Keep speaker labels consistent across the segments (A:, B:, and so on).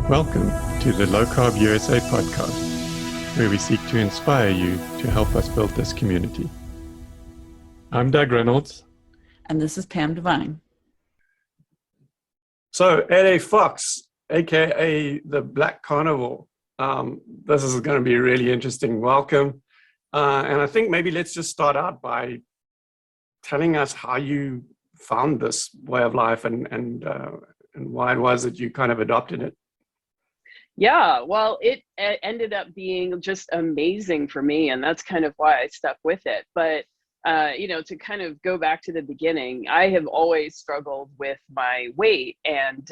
A: Welcome to the LowCarbUSA podcast, where we seek to inspire you to help us build this community. I'm Doug Reynolds.
B: And this is Pam Devine.
A: So, Ede Fox, aka the Black Carnivore. This is going to be really interesting. Welcome. And I think maybe let's just start out by telling us how you found this way of life and why it was that you kind of adopted it.
C: Yeah, well, it ended up being just amazing for me, and that's kind of why I stuck with it. But, to kind of go back to the beginning, I have always struggled with my weight and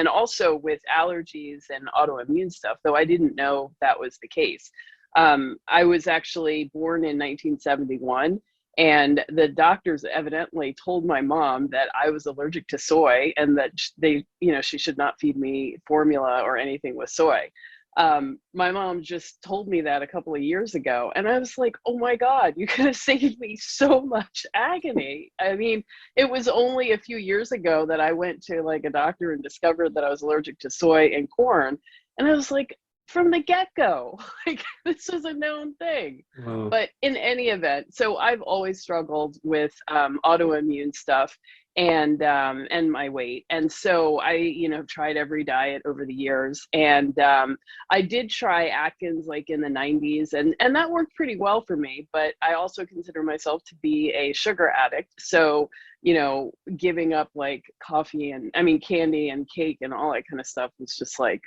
C: also with allergies and autoimmune stuff, though I didn't know that was the case. I was actually born in 1971. And the doctors evidently told my mom that I was allergic to soy and that she should not feed me formula or anything with soy. My mom just told me that a couple of years ago. And I was like, oh my God, you could have saved me so much agony. I mean, it was only a few years ago that I went to like a doctor and discovered that I was allergic to soy and corn. And I was like, from the get-go, like this is a known thing. Wow. But in any event, so I've always struggled with autoimmune stuff and my weight. And so I, tried every diet over the years. And I did try Atkins like in the 90s and that worked pretty well for me, but I also consider myself to be a sugar addict. So, giving up like coffee and candy and cake and all that kind of stuff was just like,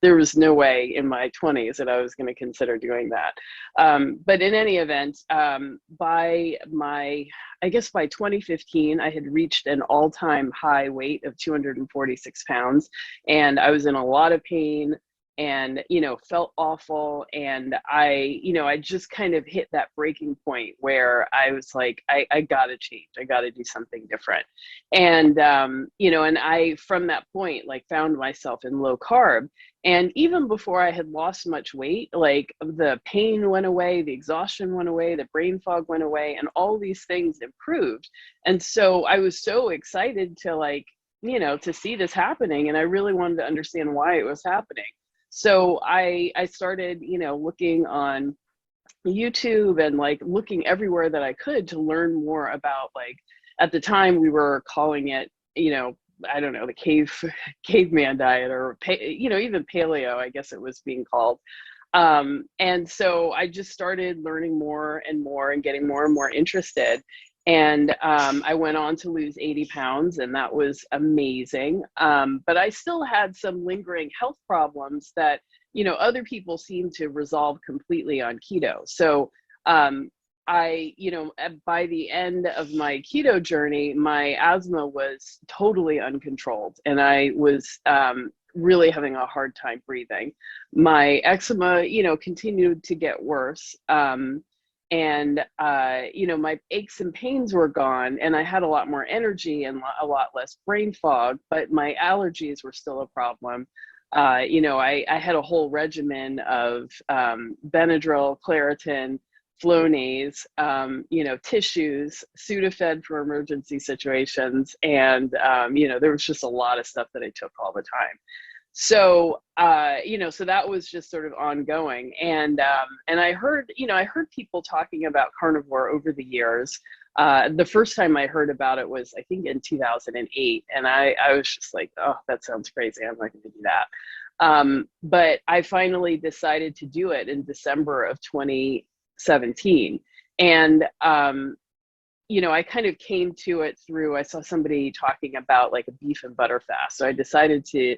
C: there was no way in my 20s that I was going to consider doing that. But in any event, by 2015, I had reached an all-time high weight of 246 pounds, and I was in a lot of pain and, felt awful. And I just kind of hit that breaking point where I was like, I gotta change. I gotta do something different. And, and I, from that point, like found myself in low carb. And even before I had lost much weight, like the pain went away, the exhaustion went away, the brain fog went away, and all these things improved. And so I was so excited to to see this happening. And I really wanted to understand why it was happening. So I started, looking on YouTube and like looking everywhere that I could to learn more about, like, at the time we were calling it, I don't know, the caveman diet or, even paleo, I guess it was being called. And so I just started learning more and more and getting more and more interested. And I went on to lose 80 pounds, and that was amazing. But I still had some lingering health problems that, other people seem to resolve completely on keto. So by the end of my keto journey, my asthma was totally uncontrolled, and I was really having a hard time breathing. My eczema, continued to get worse. And my aches and pains were gone, and I had a lot more energy and a lot less brain fog, but my allergies were still a problem. I had a whole regimen of Benadryl, Claritin, Flonase, tissues, Sudafed for emergency situations. And, there was just a lot of stuff that I took all the time. So, so that was just sort of ongoing. And I heard people talking about carnivore over the years. The first time I heard about it was, I think, in 2008. And I was just like, oh, that sounds crazy. I'm not going to do that. But I finally decided to do it in December of 2017. And, I kind of came to it through, I saw somebody talking about like a beef and butter fast. So I decided to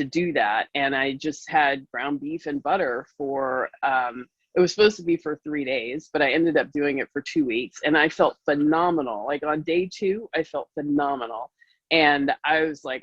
C: do that. And I just had ground beef and butter for, it was supposed to be for 3 days, but I ended up doing it for 2 weeks, and I felt phenomenal. Like on day 2, I felt phenomenal. And I was like,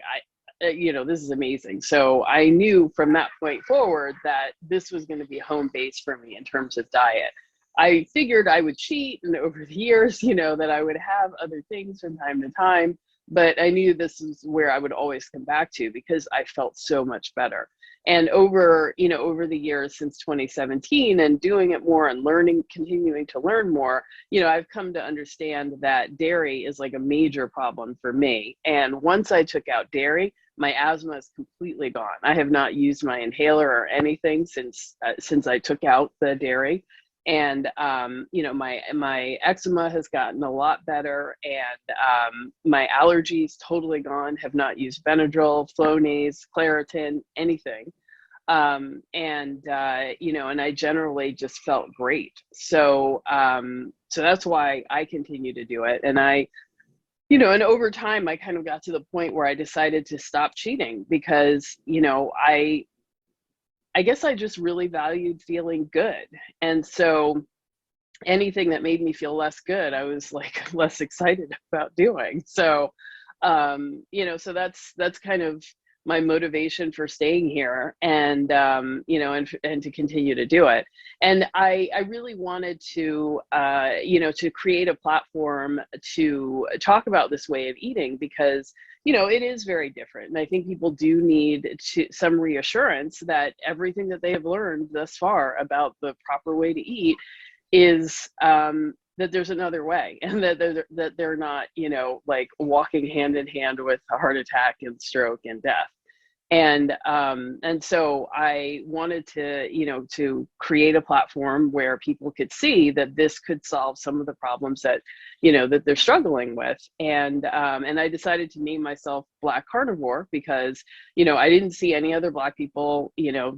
C: this is amazing. So I knew from that point forward that this was going to be home base for me in terms of diet. I figured I would cheat, and over the years, that I would have other things from time to time. But I knew this is where I would always come back to because I felt so much better. And over the years since 2017 and doing it more and continuing to learn more, I've come to understand that dairy is like a major problem for me. And once I took out dairy, my asthma is completely gone. I have not used my inhaler or anything since I took out the dairy. And my eczema has gotten a lot better, and my allergies totally gone. Have not used Benadryl, Flonase, Claritin, anything. And I generally just felt great. So that's why I continue to do it. And and over time, I kind of got to the point where I decided to stop cheating because, I guess I just really valued feeling good. And so anything that made me feel less good, I was like less excited about doing. So, so that's kind of my motivation for staying here, and and to continue to do it. And I really wanted to to create a platform to talk about this way of eating, because it is very different, and I think people do need some reassurance that everything that they have learned thus far about the proper way to eat is that there's another way, and that they're not, like walking hand in hand with a heart attack and stroke and death. And so I wanted to create a platform where people could see that this could solve some of the problems that, that they're struggling with. And I decided to name myself Black Carnivore because, I didn't see any other Black people,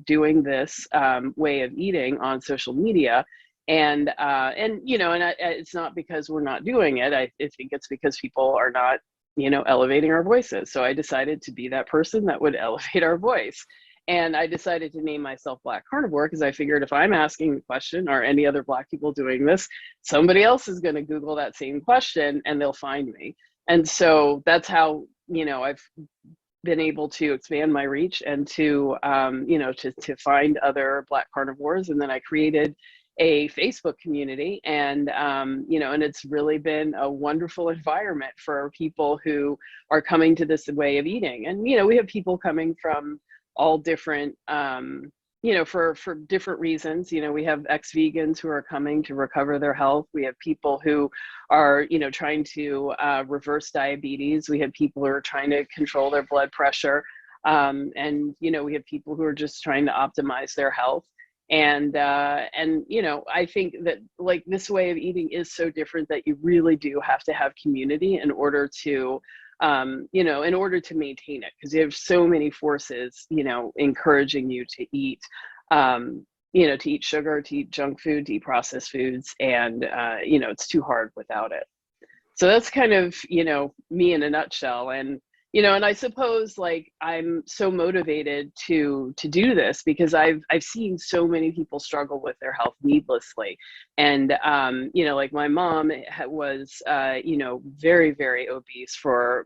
C: doing this way of eating on social media. And it's not because we're not doing it. I think it's because people are not, elevating our voices. So I decided to be that person that would elevate our voice. And I decided to name myself Black Carnivore because I figured if I'm asking the question, or any other Black people doing this, somebody else is going to Google that same question and they'll find me. And so that's how, I've been able to expand my reach and to find other Black carnivores. And then I created a Facebook community, and and it's really been a wonderful environment for people who are coming to this way of eating. And we have people coming from all different for different reasons. We have ex-vegans who are coming to recover their health. We have people who are trying to reverse diabetes. We have people who are trying to control their blood pressure, and we have people who are just trying to optimize their health. And I think that, like, this way of eating is so different that you really do have to have community in order to, in order to maintain it, because you have so many forces, encouraging you to eat, to eat sugar, to eat junk food, to eat processed foods. And, it's too hard without it. So that's kind of, me in a nutshell. And, and I suppose, like, I'm so motivated to do this because I've seen so many people struggle with their health needlessly. And, like, my mom was, very, very obese for,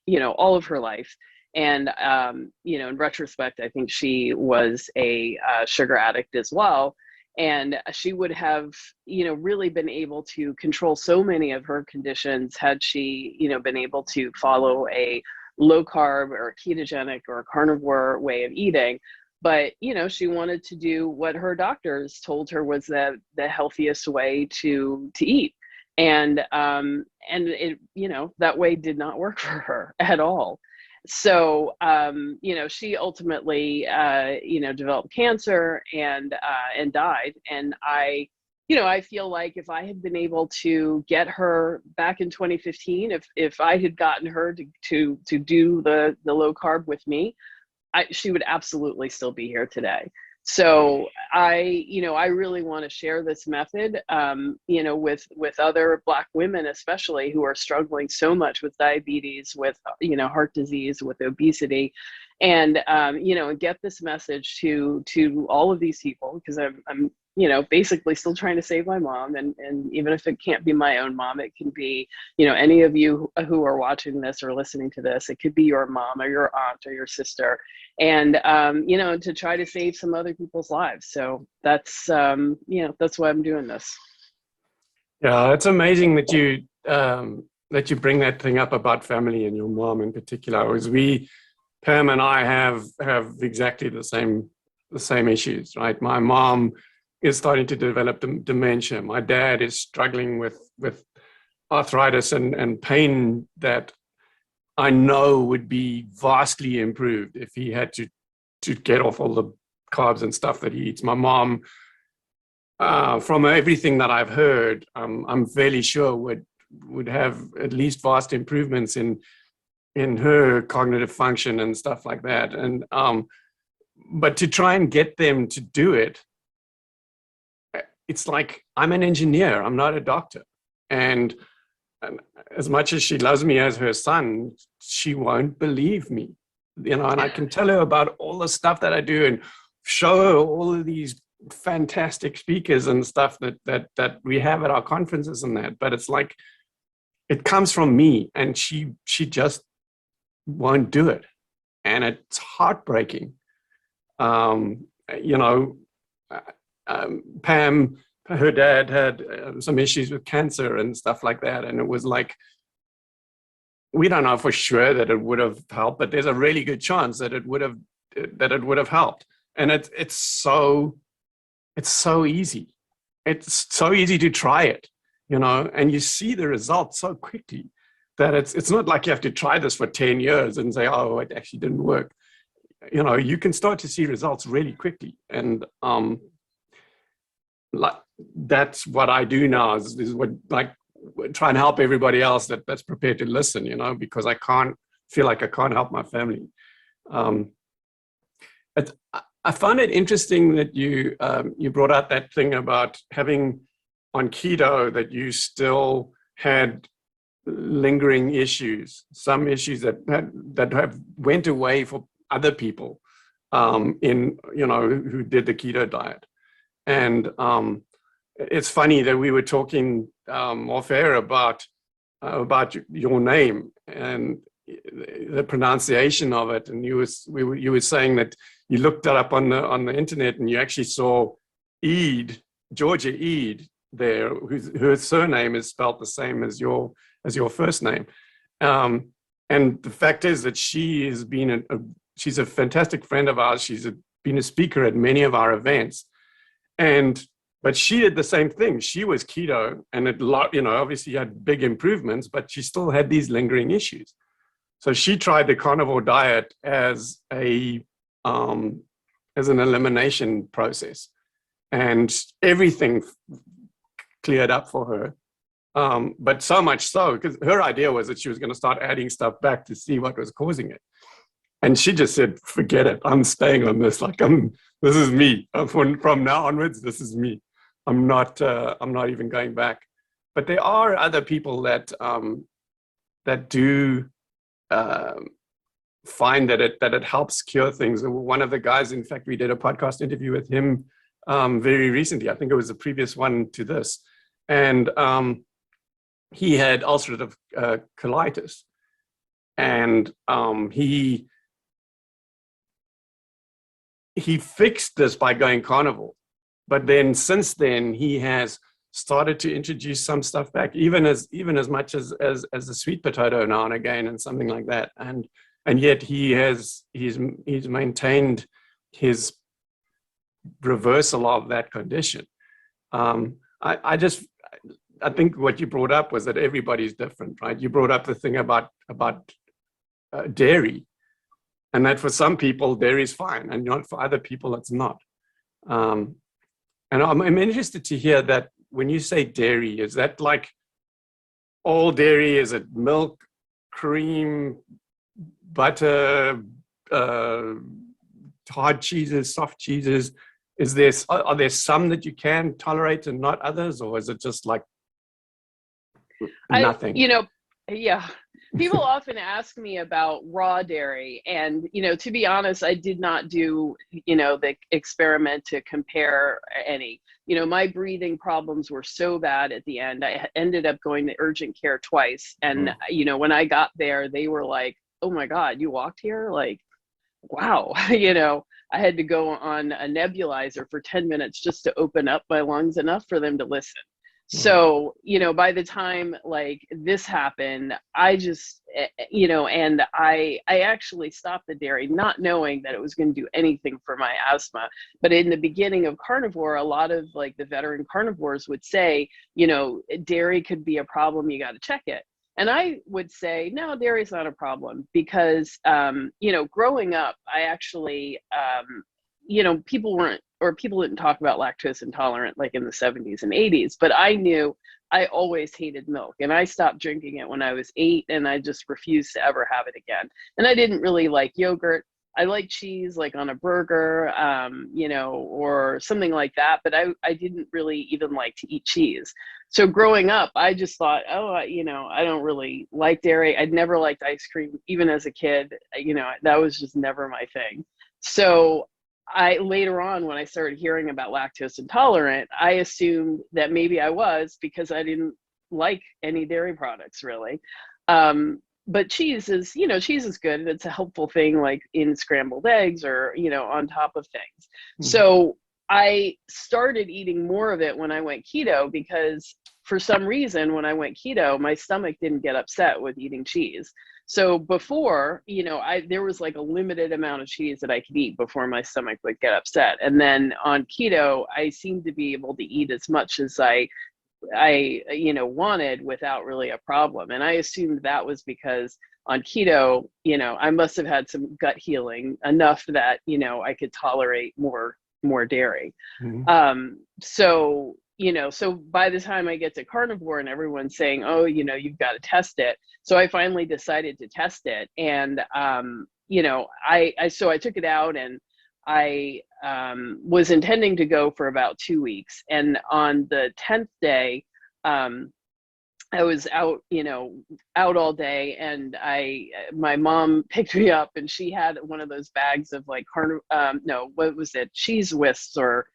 C: all of her life. And, in retrospect, I think she was a sugar addict as well. And she would have, really been able to control so many of her conditions had she, been able to follow a low carb or ketogenic or carnivore way of eating. But, she wanted to do what her doctors told her was the healthiest way to eat. And it, that way did not work for her at all. So, she ultimately, developed cancer and died. And I feel like if I had been able to get her back in 2015, if I had gotten her to do the low carb with me, she would absolutely still be here today. So I really want to share this method, with other Black women, especially, who are struggling so much with diabetes, with, heart disease, with obesity, and, get this message to all of these people, because I'm basically still trying to save my mom. And even if it can't be my own mom, it can be, any of you who are watching this or listening to this. It could be your mom or your aunt or your sister, and, to try to save some other people's lives. So that's, that's why I'm doing this.
A: Yeah, it's amazing that you bring that thing up about family and your mom in particular. Because Pam and I have exactly the same issues, right? My mom is starting to develop dementia. My dad is struggling with arthritis and pain that I know would be vastly improved if he had to get off all the carbs and stuff that he eats. My mom, from everything that I've heard, I'm fairly sure would have at least vast improvements in her cognitive function and stuff like that. And but to try and get them to do it, it's like, I'm an engineer, I'm not a doctor. And as much as she loves me as her son, she won't believe me, and I can tell her about all the stuff that I do and show her all of these fantastic speakers and stuff that we have at our conferences and that, but it's like, it comes from me, and she just won't do it. And it's heartbreaking. Pam, her dad had some issues with cancer and stuff like that. And it was like, we don't know for sure that it would have helped, but there's a really good chance that it would have helped. And it's so easy. It's so easy to try it, and you see the results so quickly that it's not like you have to try this for 10 years and say, oh, it actually didn't work. You can start to see results really quickly. And like, that's what I do now is what, like, try and help everybody else that's prepared to listen, because I can't feel like I can't help my family. I find it interesting that you brought out that thing about having on keto, that you still had lingering issues, some issues that have went away for other people who did the keto diet. And it's funny that we were talking off air about your name and the pronunciation of it, and you were saying that you looked it up on the internet and you actually saw Georgia Ede there, her surname is spelled the same as your first name. And the fact is that she has been she's a fantastic friend of ours. She's been a speaker at many of our events. But she did the same thing. She was keto, and obviously had big improvements, but she still had these lingering issues. So she tried the carnivore diet as an elimination process, and everything cleared up for her. But so much so, because her idea was that she was going to start adding stuff back to see what was causing it. And she just said, forget it. I'm staying on this. Like, this is me. From now onwards, this is me. I'm not even going back. But there are other people that do find that it helps cure things. One of the guys, in fact, we did a podcast interview with him very recently. I think it was the previous one to this. And he had ulcerative colitis. And he fixed this by going carnivore. But then since then, he has started to introduce some stuff back, even as much as the sweet potato now and again and something like that. And yet he's maintained his reversal of that condition. I think what you brought up was that everybody's different, right? You brought up the thing about dairy, and that for some people dairy is fine, and not for other people it's not. And I'm interested to hear that when you say dairy, is that like all dairy? Is it milk, cream, butter, hard cheeses, soft cheeses? Are there some that you can tolerate and not others, or is it just like nothing?
C: Yeah. People often ask me about raw dairy, and to be honest, I did not do the experiment to compare any. My breathing problems were so bad at the end. I ended up going to urgent care twice, and when I got there, they were like, "Oh my God, you walked here?" Like, wow. I had to go on a nebulizer for 10 minutes just to open up my lungs enough for them to listen. So, by the time like this happened, I just, and I actually stopped the dairy, not knowing that it was going to do anything for my asthma. But in the beginning of carnivore, a lot of like the veteran carnivores would say, dairy could be a problem. You got to check it. And I would say, no, dairy is not a problem because, growing up, I actually, people didn't talk about lactose intolerant like in the 70s and 80s, but I knew I always hated milk, and I stopped drinking it when I was 8, and I just refused to ever have it again. And I didn't really like yogurt. I like cheese, like on a burger, or something like that, but I didn't really even like to eat cheese. So growing up, I just thought, I don't really like dairy. I'd never liked ice cream, even as a kid, that was just never my thing. So later on, when I started hearing about lactose intolerant, I assumed that maybe I was, because I didn't like any dairy products really. But cheese is good, and it's a helpful thing, like in scrambled eggs or, on top of things. Mm-hmm. So I started eating more of it when I went keto, because for some reason, when I went keto, my stomach didn't get upset with eating cheese. So before, there was like a limited amount of cheese that I could eat before my stomach would get upset. And then on keto, I seemed to be able to eat as much as I wanted without really a problem. And I assumed that was because on keto, I must have had some gut healing enough that, I could tolerate more dairy. Mm-hmm. So by the time I get to carnivore and everyone's saying, oh, you've got to test it. So I finally decided to test it. And, so I took it out, and I was intending to go for about 2 weeks. And on the 10th day, I was out all day, and my mom picked me up, and she had one of those bags of like cheese whisks, or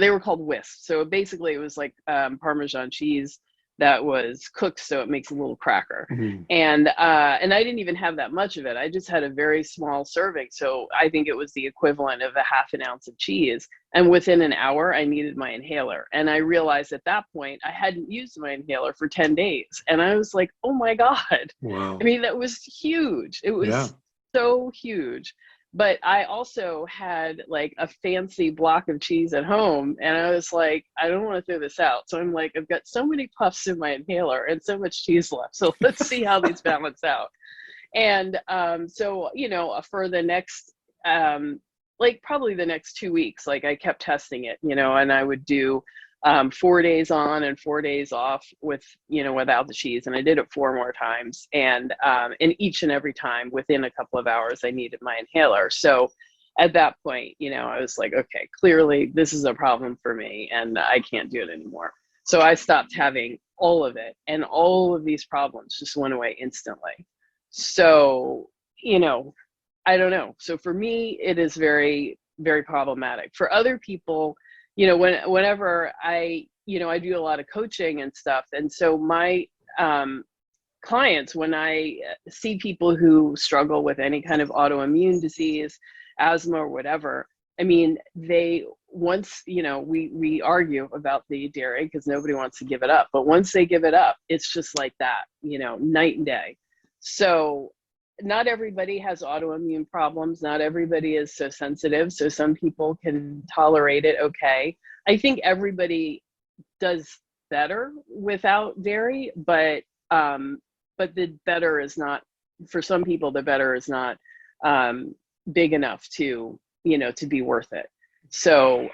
C: they were called whisks. So basically it was like Parmesan cheese that was cooked, so it makes a little cracker. Mm-hmm. And I didn't even have that much of it. I just had a very small serving. So I think it was the equivalent of a half an ounce of cheese. And within an hour, I needed my inhaler. And I realized at that point, I hadn't used my inhaler for 10 days. And I was like, oh my God. Wow. I mean, that was huge. It was so huge. But I also had like a fancy block of cheese at home, and I was like, I don't want to throw this out. So I'm like, I've got so many puffs in my inhaler and so much cheese left. So let's see how these balance out. And so, for the next, probably the next 2 weeks, like I kept testing it, and I would do 4 days on and 4 days off with, without the cheese. And I did it 4 more times. And each and every time within a couple of hours, I needed my inhaler. So at that point, I was like, okay, clearly this is a problem for me and I can't do it anymore. So I stopped having all of it, and all of these problems just went away instantly. So, I don't know. So for me, it is very, very problematic. For other people, whenever I do a lot of coaching and stuff. And so my clients, when I see people who struggle with any kind of autoimmune disease, asthma or whatever, I mean, we argue about the dairy because nobody wants to give it up. But once they give it up, it's just like that, night and day. So not everybody has autoimmune problems. Not everybody is so sensitive. So some people can tolerate it okay. I think everybody does better without dairy, but the better is not, for some people, the better is not big enough to be worth it. So,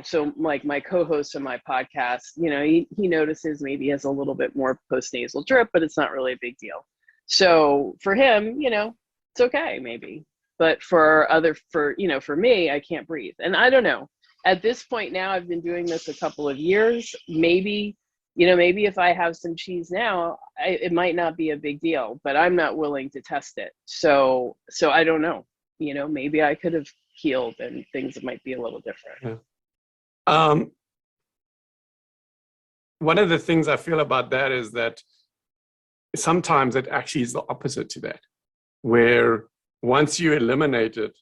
C: so like my co-host on my podcast, he notices maybe he has a little bit more postnasal drip, but it's not really a big deal. So for him, it's okay maybe, but for me, I can't breathe. And I don't know, at this point now, I've been doing this a couple of years, maybe if I have some cheese now, it might not be a big deal, but I'm not willing to test it. So I don't know, maybe I could have healed and things might be a little different.
A: Yeah. One of the things I feel about that is that sometimes it actually is the opposite to that, where once you eliminate it,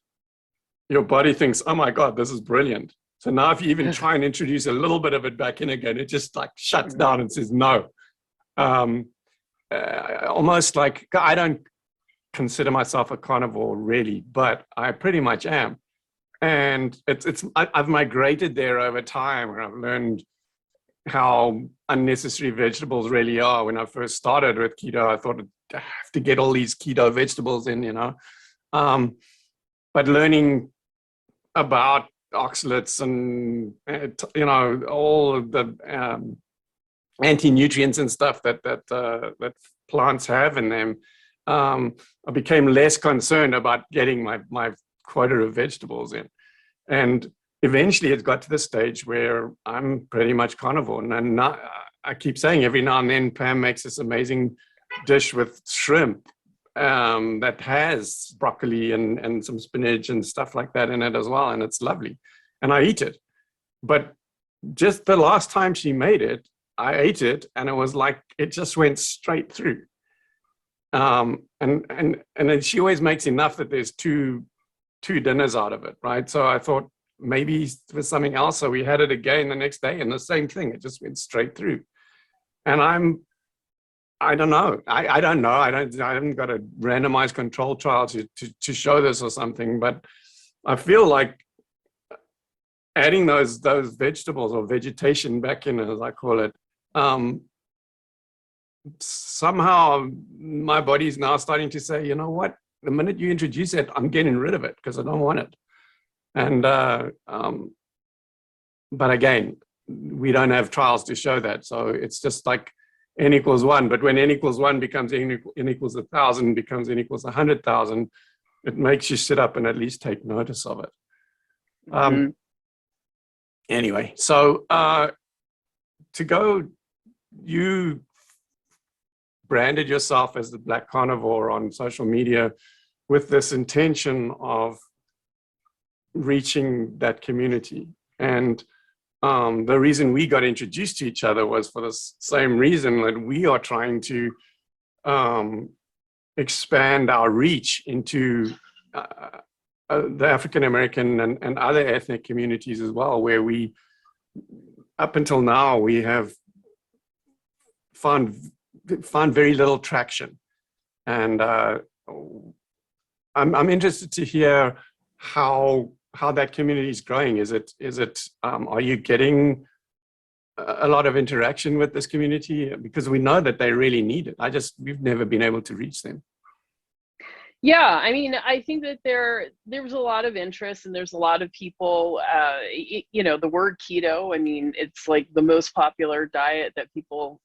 A: your body thinks, oh my God, this is brilliant. So now if you even try and introduce a little bit of it back in again, it just like shuts down and says no. Almost like, I don't consider myself a carnivore really, but I pretty much am. And I've migrated there over time, where I've learned how unnecessary vegetables really are. When I first started with keto, I thought I have to get all these keto vegetables in, but learning about oxalates and all of the anti-nutrients and stuff that plants have in them, I became less concerned about getting my quota of vegetables in. And eventually it got to the stage where I'm pretty much carnivore. And I keep saying every now and then Pam makes this amazing dish with shrimp that has broccoli and some spinach and stuff like that in it as well. And it's lovely. And I eat it. But just the last time she made it, I ate it and it was like, it just went straight through. And then she always makes enough that there's two dinners out of it, right? So I thought maybe for something else. So we had it again the next day and the same thing. It just went straight through. And I don't know. I don't know. I haven't got a randomized control trial to show this or something, but I feel like adding those vegetables or vegetation back in, as I call it, somehow my body's now starting to say, you know what, the minute you introduce it, I'm getting rid of it because I don't want it. And but again, we don't have trials to show that. So it's just like n equals 1. But when n equals 1 becomes n equals 1,000, becomes n equals 100,000, it makes you sit up and at least take notice of it. Anyway, so you branded yourself as the Black Carnivore on social media with this intention of reaching that community. And the reason we got introduced to each other was for the same reason that we are trying to expand our reach into the African American and other ethnic communities as well, where we, up until now, we have found very little traction. And I'm interested to hear how that community is growing. Is it are you getting a lot of interaction with this community? Because we know that they really need it. We've never been able to reach them.
C: Yeah, I mean, I think that there was a lot of interest, and there's a lot of people, the word keto, I mean, it's like the most popular diet that people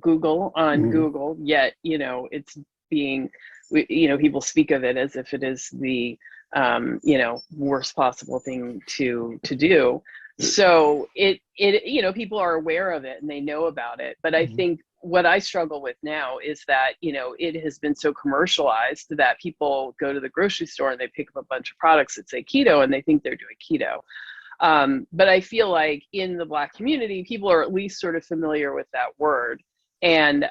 C: Google on Google, yet, it's being, people speak of it as if it is the, worst possible thing to do. So it, people are aware of it and they know about it. But I think what I struggle with now is that, it has been so commercialized that people go to the grocery store and they pick up a bunch of products that say keto and they think they're doing keto. But I feel like in the Black community, people are at least sort of familiar with that word. And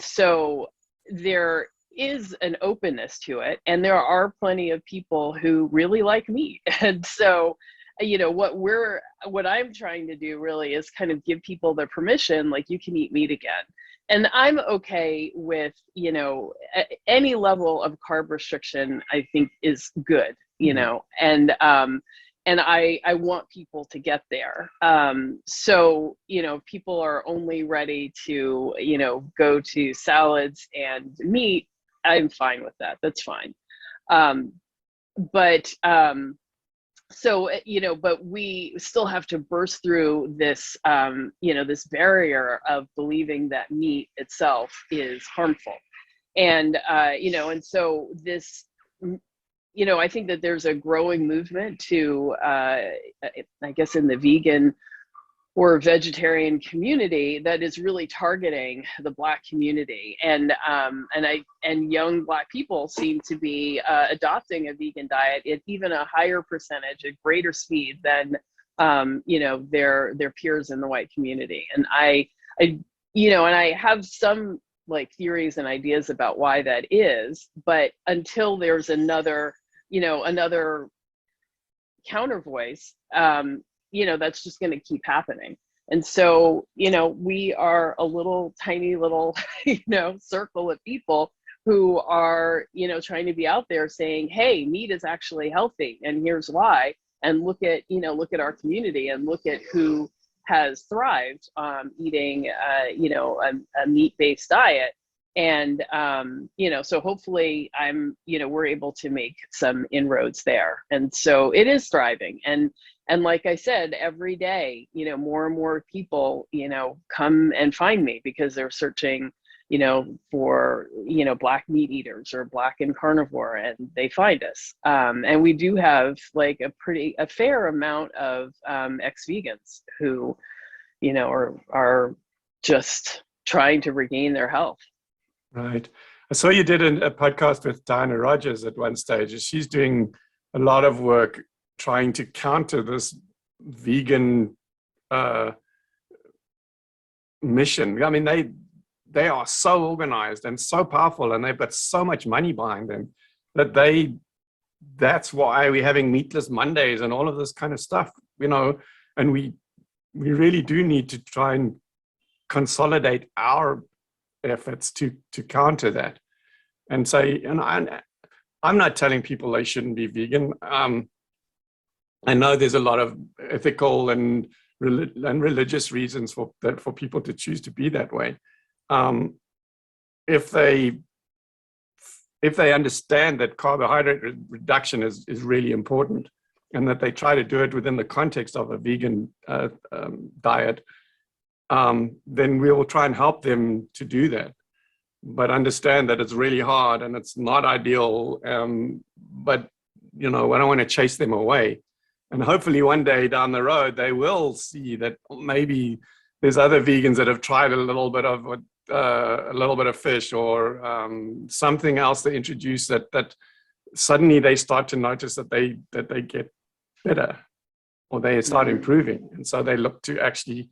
C: so there is an openness to it, and there are plenty of people who really like meat. And so, what I'm trying to do really is kind of give people the permission, like, you can eat meat again. And I'm okay with, any level of carb restriction, I think is good, and I want people to get there. So, people are only ready to, go to salads and meat. I'm fine with that. That's fine. But we still have to burst through this, this barrier of believing that meat itself is harmful. And, and so this, I think that there's a growing movement to, I guess, in the vegan or vegetarian community that is really targeting the Black community, and young Black people seem to be adopting a vegan diet at even a higher percentage, at greater speed than their peers in the white community. And I have some like theories and ideas about why that is, but until there's another counter voice, that's just going to keep happening. And so, we are a tiny little, circle of people who are, trying to be out there saying, hey, meat is actually healthy, and here's why. And look at our community, and look at who has thrived eating, a meat-based diet. And, so hopefully we're able to make some inroads there. And so it is thriving. And like I said, every day, more and more people, come and find me because they're searching, for, black meat eaters or black and carnivore, and they find us. And we do have like a fair amount of ex-vegans who, are just trying to regain their health.
A: Right. I saw you did a podcast with Diana Rogers at one stage. She's doing a lot of work trying to counter this vegan mission. I mean, they are so organized and so powerful, and they've got so much money behind them that that's why we're having meatless Mondays and all of this kind of stuff, and we really do need to try and consolidate our efforts to counter that and say, I'm not telling people they shouldn't be vegan. I know there's a lot of ethical and religious reasons for people to choose to be that way. If they understand that carbohydrate reduction is really important, and that they try to do it within the context of a vegan diet, then we will try and help them to do that. But understand that it's really hard and it's not ideal. But I don't want to chase them away. And hopefully one day down the road, they will see that maybe there's other vegans that have tried a little bit of fish or something else they introduce that suddenly they start to notice that they get better, or they start improving. And so they look to actually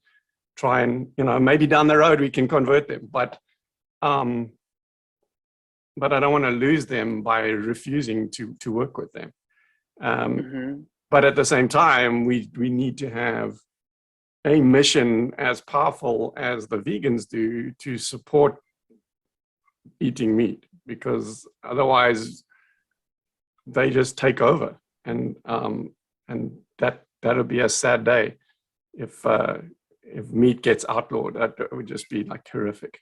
A: try and, maybe down the road we can convert them, but I don't want to lose them by refusing to work with them. But at the same time, we need to have a mission as powerful as the vegans do to support eating meat, because otherwise they just take over, and that'll be a sad day if meat gets outlawed. That would just be like horrific.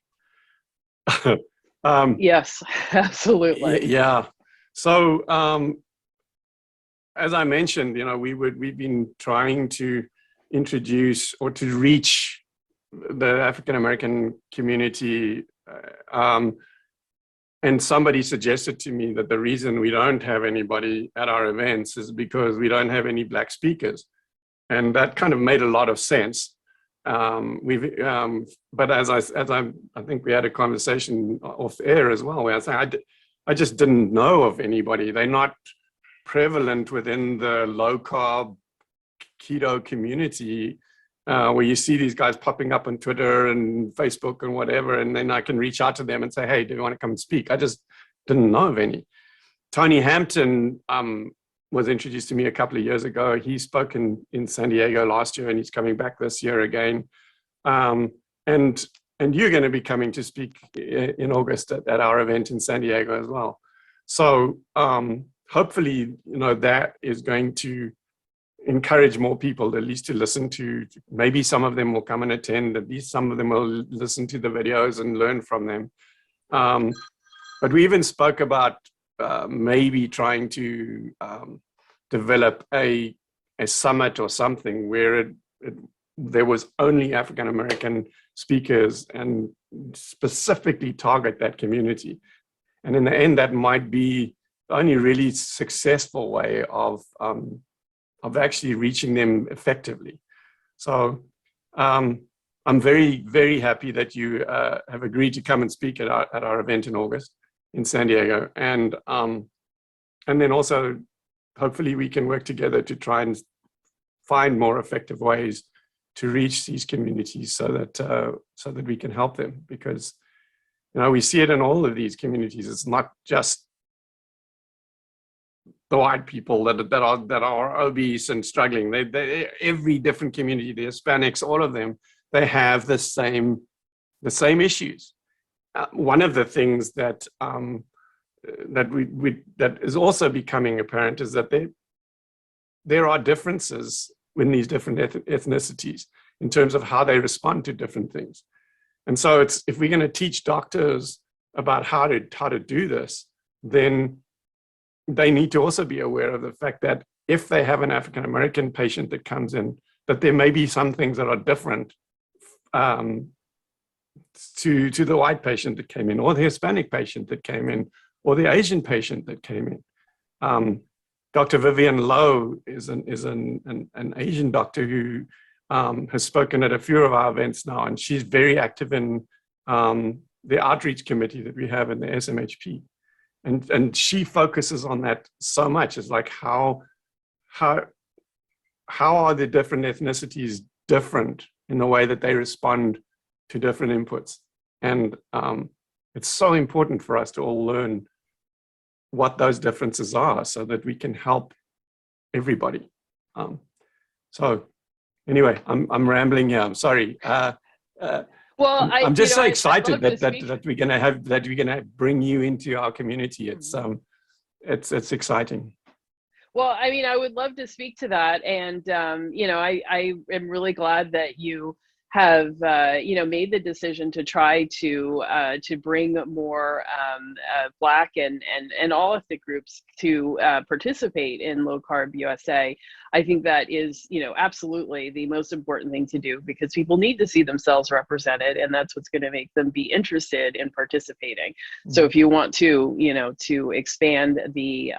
C: Yes, absolutely.
A: Yeah. So as I mentioned, we've been trying to introduce or to reach the African American community, and somebody suggested to me that the reason we don't have anybody at our events is because we don't have any Black speakers, and that kind of made a lot of sense. But as I think we had a conversation off air as well, where I said I just didn't know of anybody. They're not prevalent within the low carb keto community, where you see these guys popping up on Twitter and Facebook and whatever, and then I can reach out to them and say, hey, do you want to come and speak? I just didn't know of any. Tony Hampton was introduced to me a couple of years ago. He spoke in San Diego last year, and he's coming back this year again. And you're going to be coming to speak in August at our event in San Diego as well. So hopefully, that is going to encourage more people, at least to listen to. Maybe some of them will come and attend. At least some of them will listen to the videos and learn from them. But we even spoke about maybe trying to develop a summit or something where there was only African American speakers and specifically target that community. And in the end, that might be the only really successful way of actually reaching them effectively. So I'm very, very happy that you have agreed to come and speak at our event in August in San Diego. And then also, hopefully we can work together to try and find more effective ways to reach these communities so that we can help them, because we see it in all of these communities. It's not just the white people that are obese and struggling. They every different community, the Hispanics, all of them, they have the same issues. One of the things that that is also becoming apparent is that there are differences in these different ethnicities, in terms of how they respond to different things. And so it's, if we're going to teach doctors about how to do this, then they need to also be aware of the fact that if they have an African American patient that comes in, that there may be some things that are different to the white patient that came in, or the Hispanic patient that came in, or the Asian patient that came in. Dr. Vivian Lowe is an Asian doctor who has spoken at a few of our events now, and she's very active in the outreach committee that we have in the SMHP. And she focuses on that so much. It's like how are the different ethnicities different in the way that they respond to different inputs? And it's so important for us to all learn what those differences are so that we can help everybody. So anyway, I'm rambling here. I'm sorry.
C: Well,
A: I'm just so excited that we're gonna bring you into our community. It's exciting.
C: Well, I mean, I would love to speak to that, and I am really glad that you have made the decision to try to bring more Black and all ethnic groups to participate in Low Carb USA. I think that is absolutely the most important thing to do, because people need to see themselves represented, and that's what's going to make them be interested in participating. So if you want to to expand the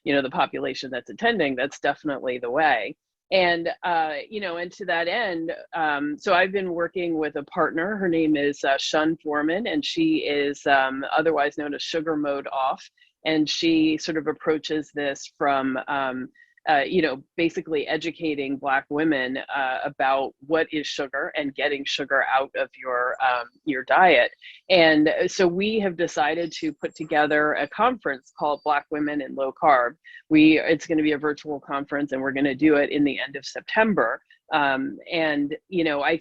C: the population that's attending, that's definitely the way. And and to that end, so I've been working with a partner. Her name is Shun Foreman, and she is otherwise known as Sugar Mode Off. And she sort of approaches this from basically educating Black women about what is sugar and getting sugar out of your diet. And so we have decided to put together a conference called Black Women in Low Carb. It's going to be a virtual conference, and we're going to do it in the end of September. I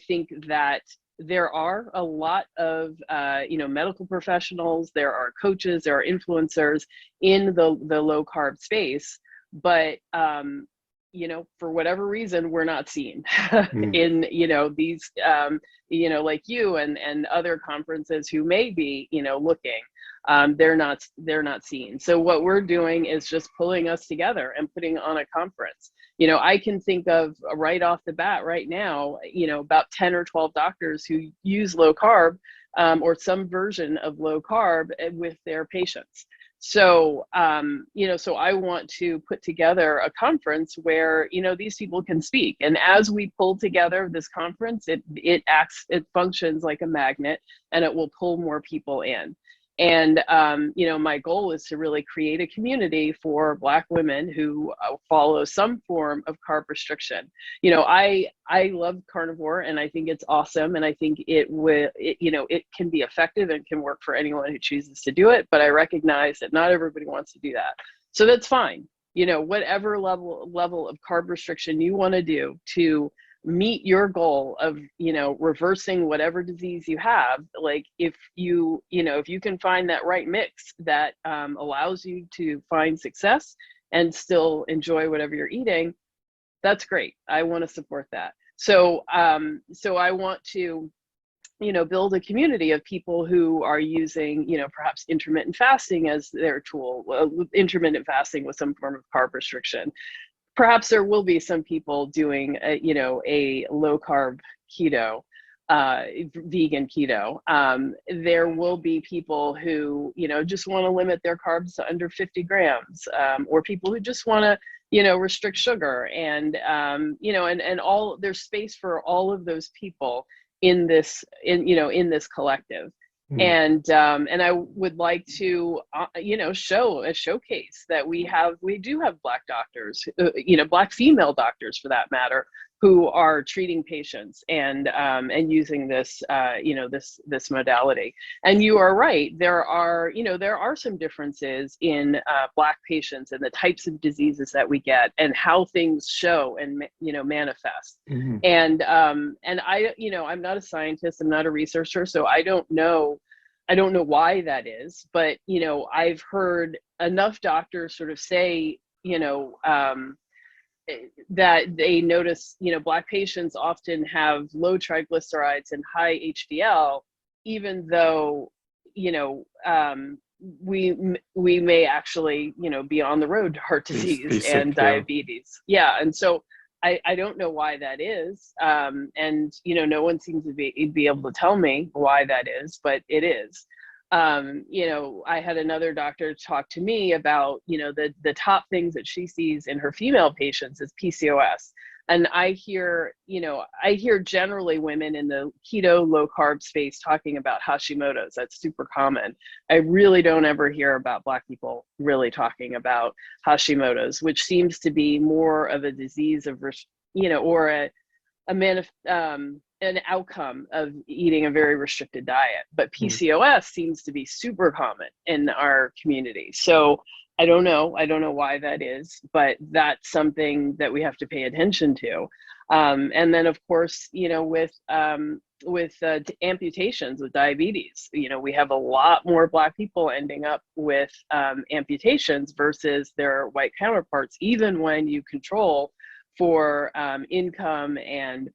C: think that there are a lot of medical professionals, there are coaches, there are influencers in the low carb space, but for whatever reason, we're not seen in these like you and other conferences who may be looking. They're not seen. So what we're doing is just pulling us together and putting on a conference. I can think of right off the bat right now, about 10 or 12 doctors who use low carb or some version of low carb with their patients. So, so I want to put together a conference where, these people can speak. And as we pull together this conference, it functions like a magnet, and it will pull more people in. And, my goal is to really create a community for Black women who follow some form of carb restriction. I love carnivore, and I think it's awesome. And I think it can be effective and can work for anyone who chooses to do it. But I recognize that not everybody wants to do that. So that's fine. Whatever level of carb restriction you want to do to meet your goal of reversing whatever disease you have, like if you can find that right mix that allows you to find success and still enjoy whatever you're eating, that's great. I want to support that. So I want to build a community of people who are using perhaps intermittent fasting as their tool, intermittent fasting with some form of carb restriction. Perhaps there will be some people doing a low carb keto, vegan keto. There will be people who just want to limit their carbs to under 50 grams, or people who just want to restrict sugar, and and all, there's space for all of those people in this collective. And I would like to show a showcase that we do have Black doctors, Black female doctors for that matter, who are treating patients and using this this modality. And you are right, there are some differences in Black patients and the types of diseases that we get and how things show and manifest. And I'm not a scientist, I'm not a researcher, so I don't know why that is, but I've heard enough doctors sort of say that they notice, Black patients often have low triglycerides and high HDL, even though, we may actually, be on the road to heart disease and diabetes. Yeah. And so I don't know why that is. And, no one seems to be able to tell me why that is, but it is. I had another doctor talk to me about, the top things that she sees in her female patients is PCOS. And I hear generally women in the keto, low carb space talking about Hashimoto's. That's super common. I really don't ever hear about Black people really talking about Hashimoto's, which seems to be more of a disease of, or an outcome of eating a very restricted diet. But PCOS seems to be super common in our community. So I don't know why that is, but that's something that we have to pay attention to. And then of course, with amputations with diabetes, we have a lot more Black people ending up with amputations versus their white counterparts, even when you control for income and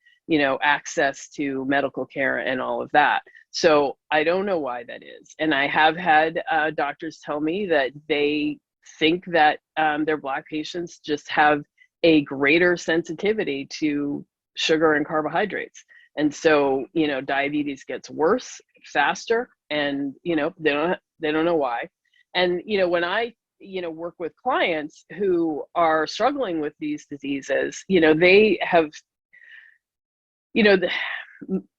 C: access to medical care and all of that. So I don't know why that is. And I have had doctors tell me that they think that their Black patients just have a greater sensitivity to sugar and carbohydrates. And so, diabetes gets worse faster, and, they don't know why. And, when I, work with clients who are struggling with these diseases, they have,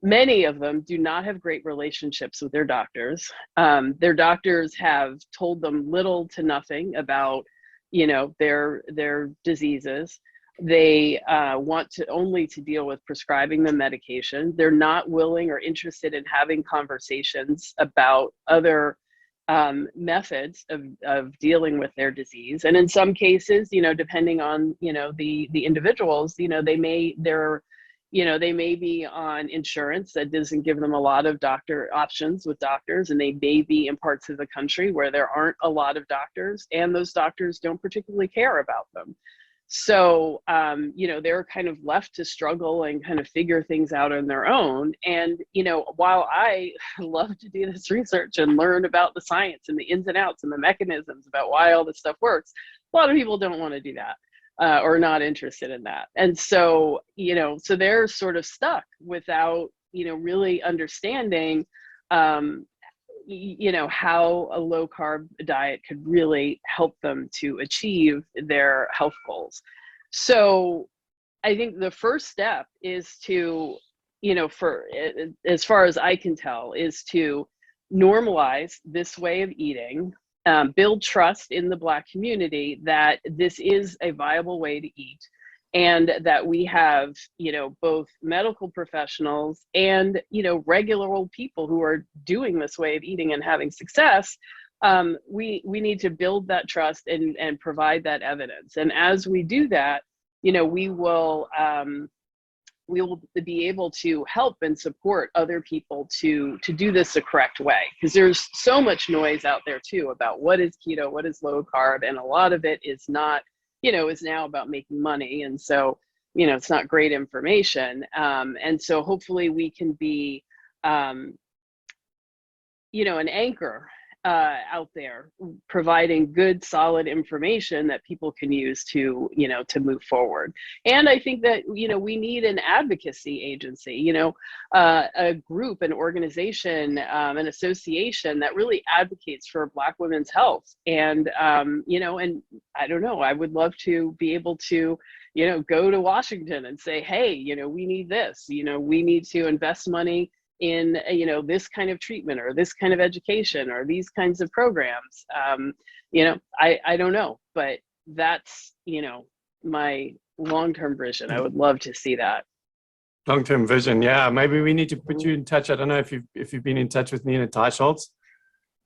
C: many of them do not have great relationships with their doctors. Their doctors have told them little to nothing about, their diseases. They want to only to deal with prescribing them medication. They're not willing or interested in having conversations about other methods of dealing with their disease. And in some cases, depending on, the individuals, they may be on insurance that doesn't give them a lot of doctor options with doctors, and they may be in parts of the country where there aren't a lot of doctors, and those doctors don't particularly care about them. So, they're kind of left to struggle and kind of figure things out on their own. And, while I love to do this research and learn about the science and the ins and outs and the mechanisms about why all this stuff works, a lot of people don't want to do that. Or not interested in that. And so, so they're sort of stuck without, really understanding, how a low carb diet could really help them to achieve their health goals. So I think the first step is to, for as far as I can tell, is to normalize this way of eating. Build trust in the Black community that this is a viable way to eat, and that we have, both medical professionals and, regular old people who are doing this way of eating and having success. We need to build that trust and provide that evidence. And as we do that, we will be able to help and support other people to do this the correct way. Because there's so much noise out there too about what is keto, what is low carb, and a lot of it is not, is now about making money. And so, it's not great information. And so hopefully we can be, an anchor out there, providing good, solid information that people can use to, to move forward. And I think that, we need an advocacy agency, a group, an organization, an association that really advocates for Black women's health. And, and I don't know, I would love to be able to, go to Washington and say, hey, we need this, we need to invest money in, this kind of treatment or this kind of education or these kinds of programs. I don't know, but that's, my long-term vision. I would love to see that.
A: Long-term vision. Yeah. Maybe we need to put you in touch. I don't know if you've been in touch with Nina Teicholz,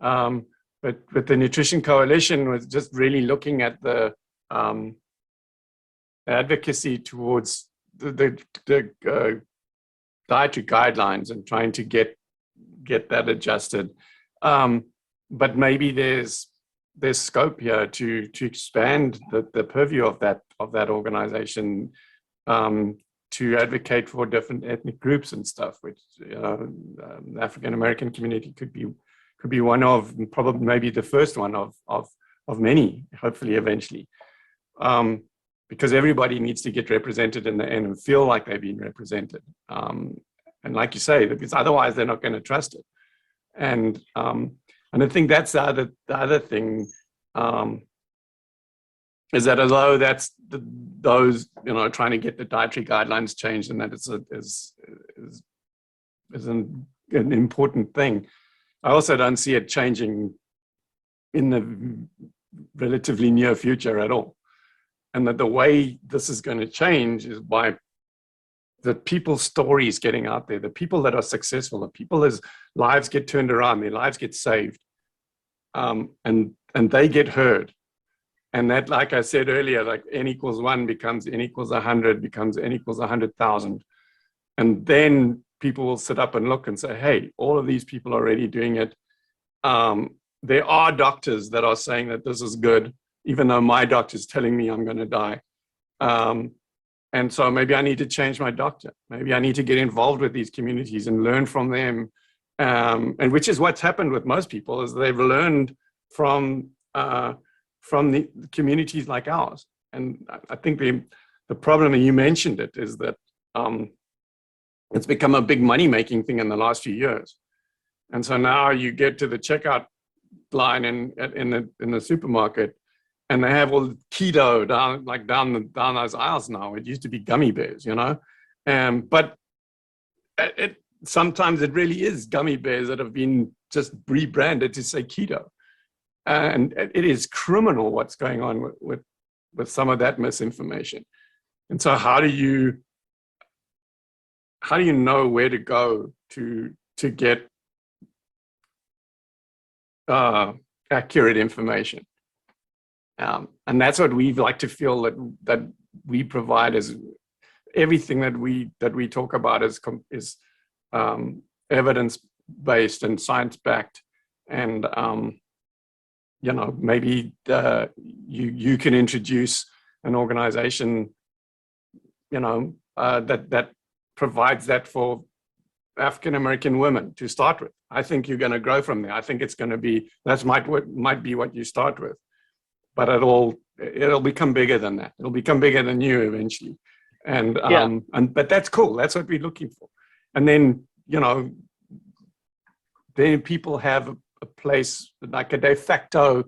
A: but with the Nutrition Coalition was just really looking at the advocacy towards the dietary guidelines and trying to get that adjusted. But maybe there's there's scope here to expand the purview of that organization, to advocate for different ethnic groups and stuff, which the African American community could be one of, probably maybe the first one of many, hopefully eventually, because everybody needs to get represented in the end and feel like they've been represented, and like you say, because otherwise they're not going to trust it. And I think that's the other thing, is that although that's those trying to get the dietary guidelines changed, and that is an important thing, I also don't see it changing in the relatively near future at all. And that the way this is going to change is by the people's stories getting out there, the people that are successful, the people whose lives get turned around, their lives get saved, and they get heard. And that, like I said earlier, like n equals 1 becomes n equals 100, becomes n equals 100,000. And then people will sit up and look and say, hey, all of these people are already doing it. There are doctors that are saying that this is good, even though my doctor's telling me I'm going to die. And so maybe I need to change my doctor. Maybe I need to get involved with these communities and learn from them. And which is what's happened with most people, is they've learned from the communities like ours. And I think the problem, and you mentioned it, is that it's become a big money-making thing in the last few years. And so now you get to the checkout line in the supermarket, and they have all keto down those aisles now. It used to be gummy bears, but sometimes it really is gummy bears that have been just rebranded to say keto. And it is criminal what's going on with some of that misinformation. And so how do you know where to go to get accurate information? And that's what we like to feel that we provide, is everything that we talk about is evidence-based and science-backed. And maybe you can introduce an organization, that provides that for African American women to start with. I think you're going to grow from there. I think it's going to be, might be what you start with, but it'll become bigger than that. It'll become bigger than you eventually. And but that's cool. That's what we're looking for. And then then people have a place, like a de facto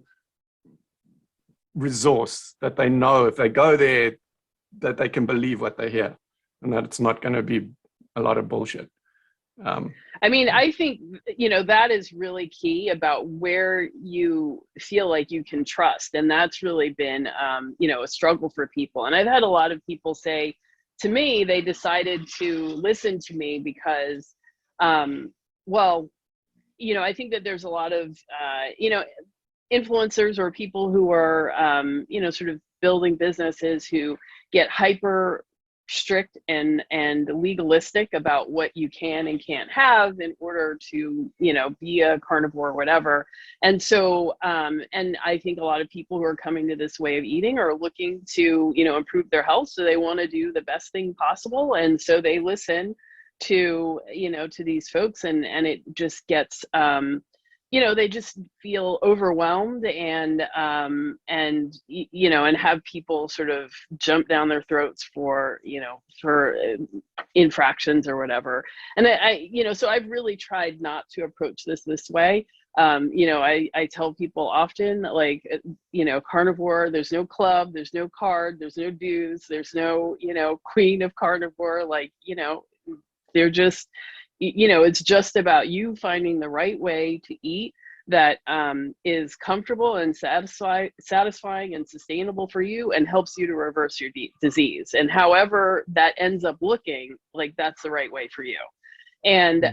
A: resource, that they know if they go there that they can believe what they hear, and that it's not going to be a lot of bullshit.
C: I mean, I think, that is really key about where you feel like you can trust. And that's really been, a struggle for people. And I've had a lot of people say to me, they decided to listen to me because, I think that there's a lot of, influencers or people who are, sort of building businesses who get hyper strict and legalistic about what you can and can't have in order to, be a carnivore or whatever. And so, and I think a lot of people who are coming to this way of eating are looking to, improve their health. So they want to do the best thing possible. And so they listen to, to these folks, and it just gets, they just feel overwhelmed and have people sort of jump down their throats for infractions or whatever. And so I've really tried not to approach this way. I tell people often, like, carnivore, there's no club, there's no card, there's no dues, there's no, queen of carnivore, they're just, it's just about you finding the right way to eat that is comfortable and satisfying and sustainable for you, and helps you to reverse your disease. And however that ends up looking, like, that's the right way for you. And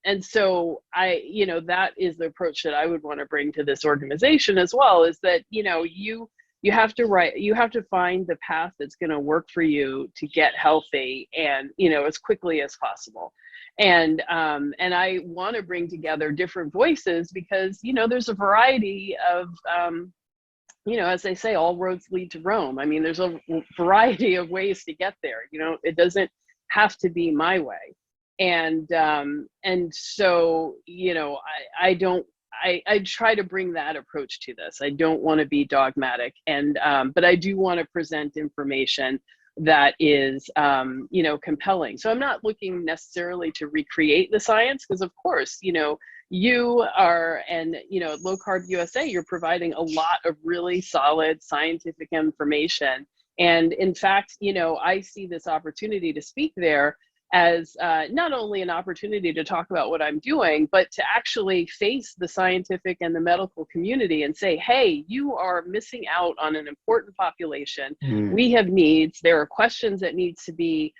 C: and so that is the approach that I would want to bring to this organization as well, is that you you have to find the path that's going to work for you to get healthy, and, as quickly as possible. And I want to bring together different voices because, there's a variety of, as they say, all roads lead to Rome. I mean, there's a variety of ways to get there. It doesn't have to be my way. And so, I try to bring that approach to this. I don't want to be dogmatic, but I do want to present information that is, compelling. So I'm not looking necessarily to recreate the science, because of course, you are, and, at LowCarbUSA, you're providing a lot of really solid scientific information. And in fact, I see this opportunity to speak there as not only an opportunity to talk about what I'm doing, but to actually face the scientific and the medical community and say, hey, you are missing out on an important population. We have needs. There are questions that needs to be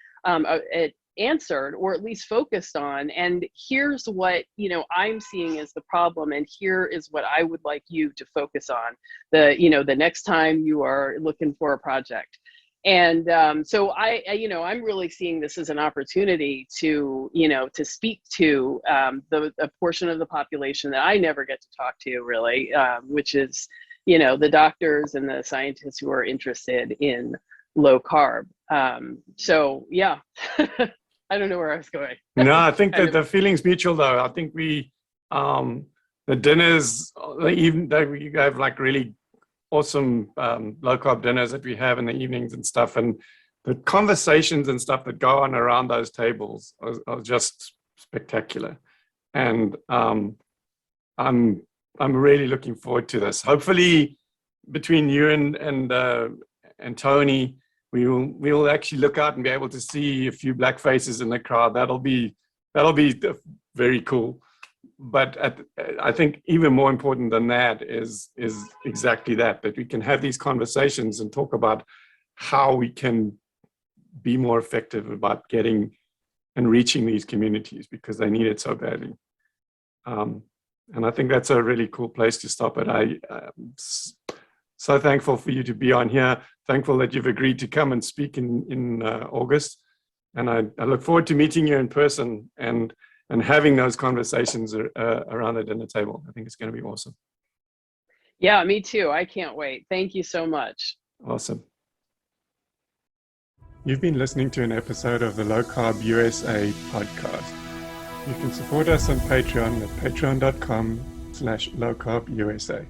C: answered, or at least focused on. And here's what, I'm seeing as the problem. And here is what I would like you to focus on the next time you are looking for a project. And so I'm really seeing this as an opportunity to, to speak to a portion of the population that I never get to talk to, really, which is, the doctors and the scientists who are interested in low carb. So, yeah, I don't know where I was going.
A: No, I think that the feeling's mutual, though. I think the dinners, you have like really awesome low carb dinners that we have in the evenings and stuff, and the conversations and stuff that go on around those tables are just spectacular. And I'm really looking forward to this. Hopefully, between you and Tony, we'll actually look out and be able to see a few black faces in the crowd. That'll be very cool. But I think even more important than that is exactly that we can have these conversations and talk about how we can be more effective about getting and reaching these communities, because they need it so badly. And I think that's a really cool place to stop it. I'm so thankful for you to be on here. Thankful that you've agreed to come and speak in August. And I look forward to meeting you in person and having those conversations around the dinner table. I think it's going to be awesome.
C: Yeah, me too. I can't wait. Thank you so much.
A: Awesome. You've been listening to an episode of the LowCarbUSA podcast. You can support us on Patreon at patreon.com/LowCarbUSA.